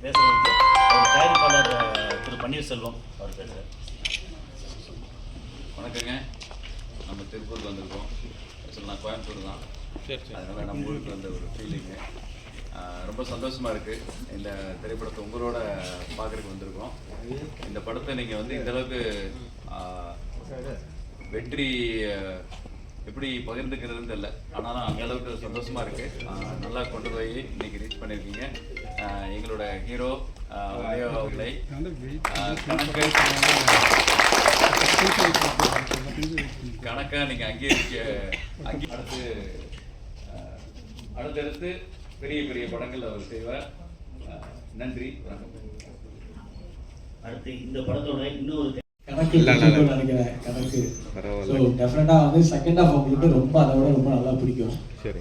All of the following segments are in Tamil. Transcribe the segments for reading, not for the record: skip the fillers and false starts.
பேசுகிறதுக்கு அவர் தயாரிப்பாளர் திரு பன்னீர்செல்வம் அவர் பேசுகிறார். வணக்கங்க. நம்ம திருப்பூருக்கு வந்திருக்கோம். நான் கோயம்புத்தூர் தான். அதனால் நம்ம ஊருக்கு வந்த ஒரு ஃபீலிங்கு ரொம்ப சந்தோஷமாக இருக்குது. இந்த திரைப்படத்தை உங்களோட பார்க்குறதுக்கு வந்திருக்கோம். இந்த படத்தை நீங்கள் வந்து இந்தளவுக்கு வெற்றி எப்படி பகிர்ந்துக்கிறதுன்னு தெரியல, ஆனாலும் அந்தளவுக்கு சந்தோஷமாக இருக்குது. நல்லா கொண்டு போய் இன்னைக்கு ரீச் பண்ணியிருக்கீங்க. எங்களோட ஹீரோ உதயா அவர்களை கணக்காக நீங்கள் அடுத்தடுத்து பெரிய பெரிய படங்கள் அவர் செய்வார். நன்றி, வணக்கம். அடுத்து இந்த படத்தோட இன்னொரு கணக்கு நினைக்கிறேன். கணக்கு டெஃபினட்டா வந்து செகண்ட் ஹாஃப் உங்களுக்கு ரொம்ப அதை விட ரொம்ப நல்லா பிடிக்கும்.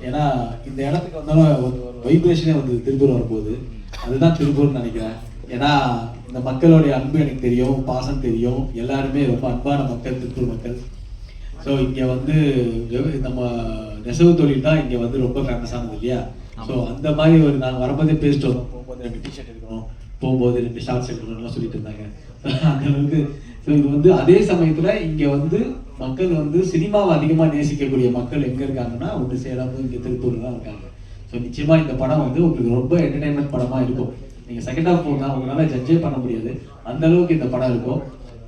ஏன்னா இந்த இடத்துக்கு வந்தாலும் ஒரு வைப்ரேஷனே வந்து திருப்பூர் வரும்போது அதுதான் திருப்பூர்னு நினைக்கிறேன். ஏன்னா இந்த மக்களுடைய அன்பு எனக்கு தெரியும், பாசம் தெரியும். எல்லாருமே ரொம்ப அன்பான மக்கள் திருப்பூர் மக்கள். ஸோ இங்கே வந்து நம்ம நெசவு தொழில் தான் இங்கே வந்து ரொம்ப ஃபேமஸானது இல்லையா? ஸோ அந்த மாதிரி ஒரு நாங்கள் வரும்போதே பேசிட்டோம். போகும்போது 2 டிஷர்ட் எடுக்கணும், போகும்போது 2 ஷார்ட்ஸ் எடுக்கணும்லாம் சொல்லிட்டு இருந்தாங்க. அந்த அளவுக்கு ஸோ இது வந்து அதே சமயத்தில் இங்கே வந்து மக்கள் வந்து சினிமாவை அதிகமாக நேசிக்கக்கூடிய மக்கள் எங்கே இருக்காங்கன்னா ஒன்று சேலம் இங்கே திருப்பூர் தான் இருக்காங்க. ஸோ நிச்சயமாக இந்த படம் வந்து உங்களுக்கு ரொம்ப என்டர்டைன்மெண்ட் படமாக இருக்கும். நீங்கள் செகண்ட் ஹாஃப் போனால் உங்களால் ஜட்ஜே பண்ண முடியாது, அந்த அளவுக்கு இந்த படம் இருக்கும்.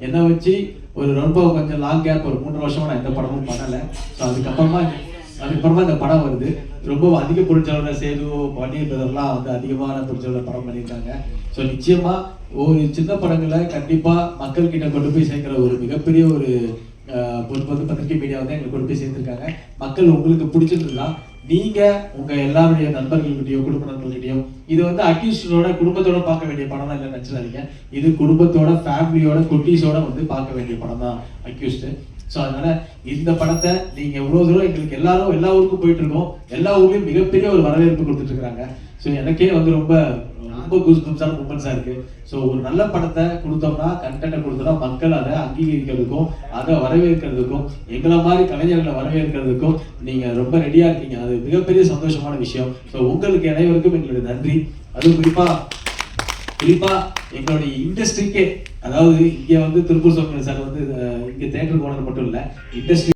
என்னை வச்சு ஒரு ரொம்ப கொஞ்சம் லாங் கேப், ஒரு 3 வருஷமாக நான் எந்த படமும் பண்ணலை. ஸோ அதுக்கப்புறமா இந்த படம் வருது. ரொம்ப அதிக பொருட்செலவில் சேது பன்னீர் பிரதர்லாம் வந்து அதிகமான பொருட்செலவில் படம் பண்ணியிருக்காங்க. ஸோ நிச்சயமாக ஒரு சின்ன படங்களை கண்டிப்பாக மக்கள் கிட்ட கொண்டு போய் சேர்க்குற ஒரு மிகப்பெரிய ஒரு பொறுப்பு வந்து பத்திரிகை மீடியா வந்து எங்களுக்கு கொண்டு போய் சேர்த்துருக்காங்க. மக்கள் உங்களுக்கு பிடிச்சிருந்துதான் நீங்கள் உங்கள் எல்லாருடைய நண்பர்கள்கிட்டையோ குடும்ப நண்பர்கள்கிட்டையோ இது வந்து அக்யூஸ்டோட குடும்பத்தோட பார்க்க வேண்டிய படம் தான் இல்லை நினச்சிடாதீங்க. இது குடும்பத்தோட ஃபேமிலியோட குட்டீஸோட வந்து பார்க்க வேண்டிய படம் தான் அக்யூஸ்டு. ஸோ அதனால இந்த படத்தை நீங்கள் எவ்வளோ தூரம் எங்களுக்கு எல்லா ஊருக்கும் போயிட்டு இருக்கோம், எல்லா ஊர்லேயும் மிகப்பெரிய ஒரு வரவேற்பு கொடுத்துட்டு இருக்காங்க. ஸோ எனக்கே வந்து ரொம்ப கூஸ்பம்ஸான மூமெண்ட்ஸாக இருக்குது. ஸோ ஒரு நல்ல படத்தை கொடுத்தோம்னா, கண்டென்ட்டை கொடுத்தோம்னா மக்கள் அதை அங்கீகரிக்கிறதுக்கும் அதை வரவேற்கிறதுக்கும் எங்களை மாதிரி கலைஞர்களை வரவேற்கிறதுக்கும் நீங்கள் ரொம்ப ரெடியாக இருக்கீங்க. அது மிகப்பெரிய சந்தோஷமான விஷயம். ஸோ உங்களுக்கு அனைவருக்கும் எங்களுடைய நன்றி. அதுவும் குறிப்பா எங்களுடைய இண்டஸ்ட்ரிக்கே, அதாவது இங்கே வந்து திருப்பூர் சார் வந்து இங்கே தேட்டருக்கு ஓனர் மட்டும் இல்லை, இண்டஸ்ட்ரி